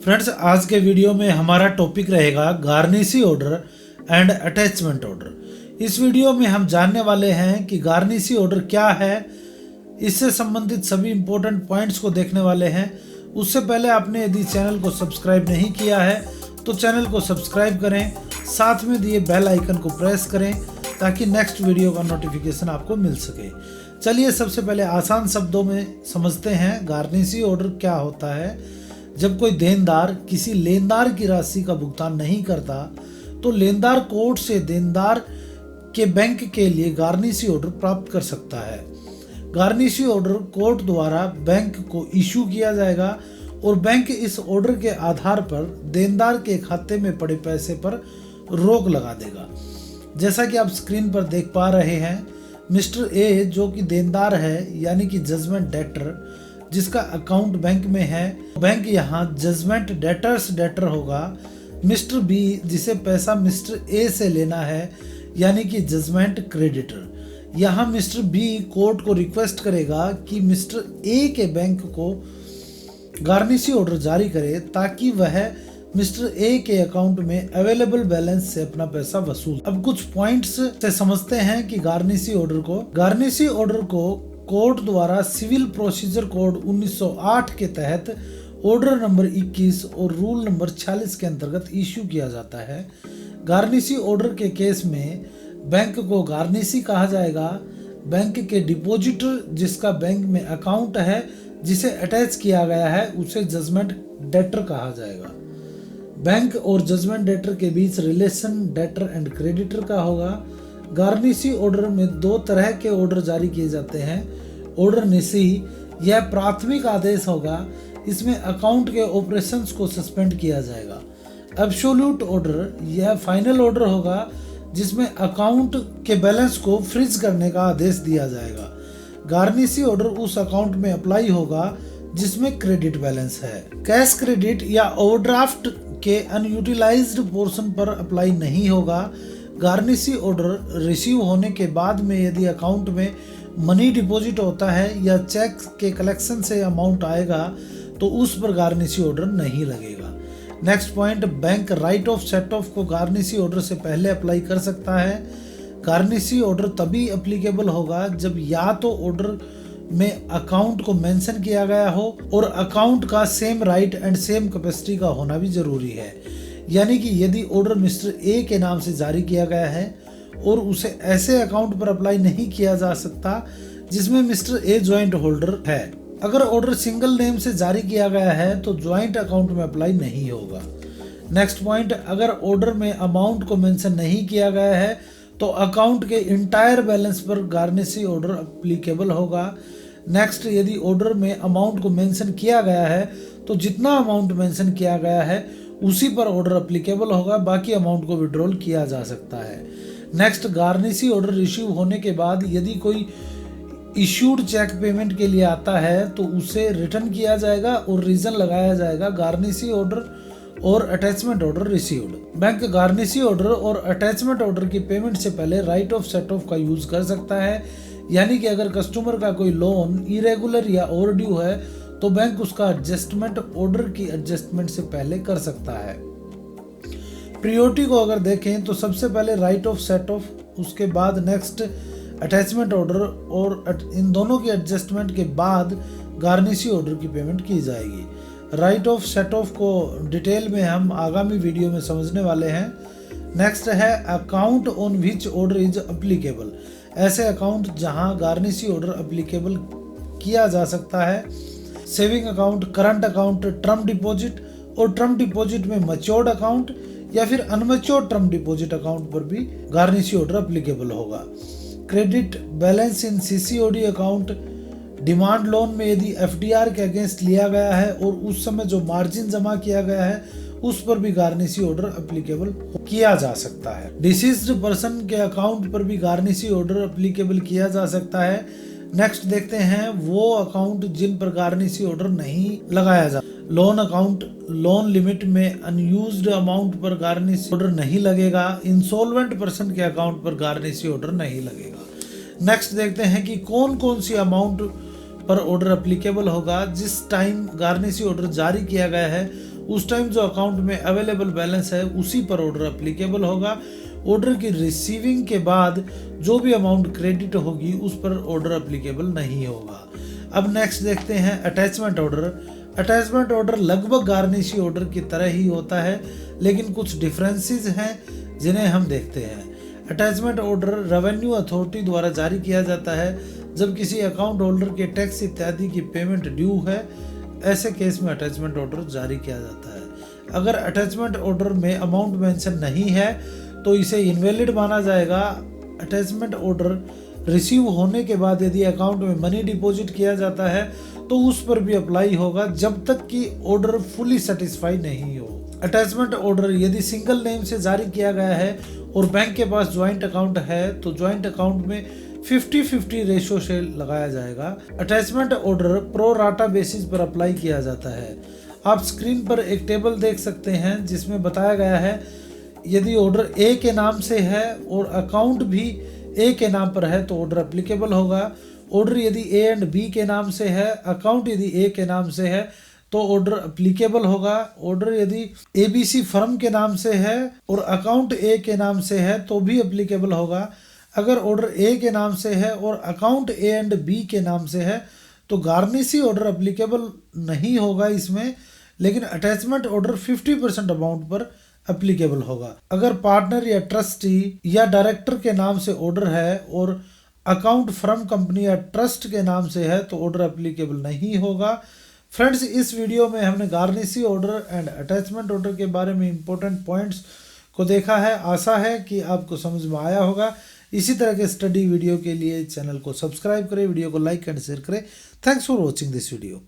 Friends, आज के video में हमारा टॉपिक रहेगा garnishee order and attachment order. इस वीडियो में हम जानने वाले हैं कि गार्निशी ऑर्डर क्या है, इससे संबंधित सभी इंपॉर्टेंट पॉइंट्स को देखने वाले हैं। उससे पहले आपने यदि चैनल को सब्सक्राइब नहीं किया है तो चैनल को सब्सक्राइब करें, साथ में दिए बेल आइकन को प्रेस करें ताकि नेक्स्ट वीडियो का नोटिफिकेशन आपको मिल सके। चलिए सबसे पहले आसान शब्दों में समझते हैं गार्निशी ऑर्डर क्या होता है। जब कोई देनदार किसी लेनदार की राशि का भुगतान नहीं करता तो लेनदार कोर्ट से देनदार के बैंक के लिए गार्निशी ऑर्डर प्राप्त कर सकता है। गार्निशी ऑर्डर कोर्ट द्वारा बैंक को इशू किया जाएगा और बैंक इस ऑर्डर के आधार पर देनदार के खाते में पड़े पैसे पर रोक लगा देगा। जैसा कि आप स्क्रीन पर देख पा रहे हैं, मिस्टर ए जो कि देनदार है यानी कि जजमेंट डेटर, जिसका अकाउंट बैंक में है, बैंक यहाँ जजमेंट डेटर्स डेटर होगा। मिस्टर बी जिसे पैसा मिस्टर ए से लेना है यानी कि जजमेंट क्रेडिटर, यहाँ मिस्टर बी कोर्ट को रिक्वेस्ट करेगा कि मिस्टर ए के बैंक को गार्निशी ऑर्डर जारी करे ताकि वह मिस्टर ए के अकाउंट में अवेलेबल बैलेंस से अपना पैसा वसूल। अब कुछ पॉइंट्स से समझते हैं कि गार्निशी ऑर्डर को कोर्ट द्वारा सिविल प्रोसीजर कोड 1908 के तहत ऑर्डर नंबर 21 और रूल नंबर 46 के अंतर्गत इशू किया जाता है। गार्निशी ऑर्डर के केस में बैंक को गार्निशी कहा जाएगा। बैंक के डिपॉजिटर जिसका बैंक में अकाउंट है जिसे अटैच किया गया है उसे जजमेंट डेटर कहा जाएगा। बैंक और जजमेंट डेटर के बीच रिलेशन डेटर एंड क्रेडिटर का होगा। गार्निशी ऑर्डर में दो तरह के ऑर्डर जारी किए जाते हैं। ऑर्डर निसी यह प्राथमिक आदेश होगा, इसमें अकाउंट के ऑपरेशंस को सस्पेंड किया जाएगा। एब्सोल्यूट ऑर्डर यह फाइनल ऑर्डर होगा जिसमें अकाउंट के बैलेंस को फ्रीज करने का आदेश दिया जाएगा। गार्निशी ऑर्डर उस अकाउंट में अप्लाई होगा जिसमें क्रेडिट बैलेंस है। कैश क्रेडिट या ओवरड्राफ्ट के अनयूटिलाइज्ड पोर्शन पर अप्लाई नहीं होगा। गार्निशी ऑर्डर रिसीव होने के बाद में यदि अकाउंट में मनी डिपॉजिट होता है या चेक के कलेक्शन से अमाउंट आएगा तो उस पर गार्निशी ऑर्डर नहीं लगेगा। Next point, bank right of set of को गार्निशी ऑर्डर से पहले अप्लाई कर सकता है। गार्निशी ऑर्डर तभी एप्लीकेबल होगा जब या तो ऑर्डर में अकाउंट को मेंशन किया गया हो और अकाउंट का same right and same capacity का होना भी जरूरी है। यानी कि यदि ऑर्डर मिस्टर ए के नाम से जारी किया गया है और उसे ऐसे अकाउंट पर अप्लाई नहीं किया जा सकता जिसमें मिस्टर ए ज्वाइंट होल्डर है। अगर ऑर्डर सिंगल नेम से जारी किया गया है तो ज्वाइंट अकाउंट में अप्लाई नहीं होगा। नेक्स्ट पॉइंट, अगर ऑर्डर में अमाउंट को मेंशन नहीं किया गया है तो अकाउंट के इंटायर बैलेंस पर गार्निशी ऑर्डर एप्लीकेबल होगा। नेक्स्ट, यदि ऑर्डर में अमाउंट को मेंशन किया गया है तो जितना अमाउंट मेंशन किया गया है उसी पर ऑर्डर एप्लीकेबल होगा, बाकी अमाउंट को विड्रॉल किया जा सकता है। नेक्स्ट, गार्निशी ऑर्डर रिसीव होने के बाद यदि कोई इश्यूड चेक पेमेंट के लिए आता है तो उसे रिटर्न किया जाएगा और रीजन लगाया जाएगा गार्निशी ऑर्डर और attachment order received. Bank garnishee order और अटैचमेंट ऑर्डर की पेमेंट से पहले राइट ऑफ सेट ऑफ का यूज कर सकता है। यानी कि अगर कस्टमर का कोई लोन इरेगुलर या ओवरड्यू है तो बैंक उसका एडजस्टमेंट ऑर्डर की एडजस्टमेंट से पहले कर सकता है। प्रियोरिटी को अगर देखें तो सबसे पहले राइट ऑफ सेट ऑफ, उसके बाद नेक्स्ट अटैचमेंट ऑर्डर और इन दोनों की एडजस्टमेंट के बाद गार्निशी ऑर्डर की पेमेंट की जाएगी। राइट ऑफ सेट ऑफ को डिटेल में हम आगामी वीडियो में समझने वाले हैं। नेक्स्ट है account on which order is applicable, ऐसे अकाउंट जहां गार्निशी ऑर्डर एप्लीकेबल किया जा सकता है। Saving account, current account, term deposit और टर्म डिपॉजिट में मैच्योर्ड अकाउंट या फिर अनमैच्योर्ड टर्म डिपॉजिट अकाउंट पर भी गार्निशी ऑर्डर एप्लीकेबल होगा। Credit balance in CCOD account, demand loan में यदि एफडीआर के अगेंस्ट लिया गया है और उस समय जो मार्जिन जमा किया गया है उस पर भी गार्निशी ऑर्डर एप्लीकेबल किया जा सकता है। डिसीज्ड पर्सन के अकाउंट पर भी गार्निशी ऑर्डर एप्लीकेबल किया जा सकता है। नेक्स्ट देखते हैं वो अकाउंट जिन पर गार्निशी ऑर्डर नहीं लगाया जा। लोन अकाउंट, लोन लिमिट में अनयूज्ड अमाउंट पर गार्निशी ऑर्डर नहीं लगेगा। इंसॉल्वेंट पर्सन के अकाउंट पर गार्निशी ऑर्डर नहीं लगेगा। नेक्स्ट देखते हैं कि कौन कौन सी अमाउंट पर ऑर्डर एप्लीकेबल होगा। जिस टाइम गार्निशी ऑर्डर जारी किया गया है उस टाइम जो अकाउंट में अवेलेबल बैलेंस है उसी पर ऑर्डर अप्लीकेबल होगा। ऑर्डर की रिसीविंग के बाद जो भी अमाउंट क्रेडिट होगी उस पर ऑर्डर अप्लीकेबल नहीं होगा। अब नेक्स्ट देखते हैं अटैचमेंट ऑर्डर। अटैचमेंट ऑर्डर लगभग गार्निशी ऑर्डर की तरह ही होता है, लेकिन कुछ डिफरेंसेस हैं जिन्हें हम देखते हैं। अटैचमेंट ऑर्डर रेवेन्यू अथॉरिटी द्वारा जारी किया जाता है जब किसी अकाउंट होल्डर के टैक्स इत्यादि की पेमेंट ड्यू है, ऐसे केस में अटैचमेंट ऑर्डर जारी किया जाता है। अगर अटैचमेंट ऑर्डर में अमाउंट मेंशन नहीं है तो इसे इनवैलिड माना जाएगा। अटैचमेंट ऑर्डर रिसीव होने के बाद यदि अकाउंट में मनी डिपॉजिट किया जाता है तो उस पर भी अप्लाई होगा जब तक कि ऑर्डर फुली सेटिस्फाई नहीं हो। अटैचमेंट ऑर्डर यदि सिंगल नेम से जारी किया गया है और बैंक के पास ज्वाइंट अकाउंट है तो ज्वाइंट अकाउंट में 50-50 रेशो से लगाया जाएगा। Attachment order pro rata basis पर अप्लाई किया जाता है। आप स्क्रीन पर एक टेबल देख सकते हैं जिसमें बताया गया है यदि ऑर्डर ए के नाम से है और अकाउंट भी ए के नाम पर है तो ऑर्डर अप्लीकेबल होगा। ऑर्डर यदि ए एंड बी के नाम से है, अकाउंट यदि ए के नाम से है तो ऑर्डर अप्लीकेबल होगा। ऑर्डर यदि एबीसी फर्म के नाम से है और अकाउंट ए के नाम से है तो भी अप्लीकेबल होगा। अगर ऑर्डर ए के नाम से है और अकाउंट ए एंड बी के नाम से है तो गार्निशी ऑर्डर अप्लीकेबल नहीं होगा इसमें, लेकिन अटैचमेंट ऑर्डर 50% अमाउंट पर अप्लीकेबल होगा। अगर पार्टनर या ट्रस्टी या डायरेक्टर के नाम से ऑर्डर है और अकाउंट फर्म कंपनी या ट्रस्ट के नाम से है तो ऑर्डर अप्लीकेबल नहीं होगा। फ्रेंड्स, इस वीडियो में हमने garnishee order and attachment order के बारे में इंपॉर्टेंट पॉइंट्स को देखा है। आशा है कि आपको समझ में आया होगा। इसी तरह के स्टडी वीडियो के लिए चैनल को सब्सक्राइब करें, वीडियो को लाइक एंड शेयर करें। Thanks for watching this video.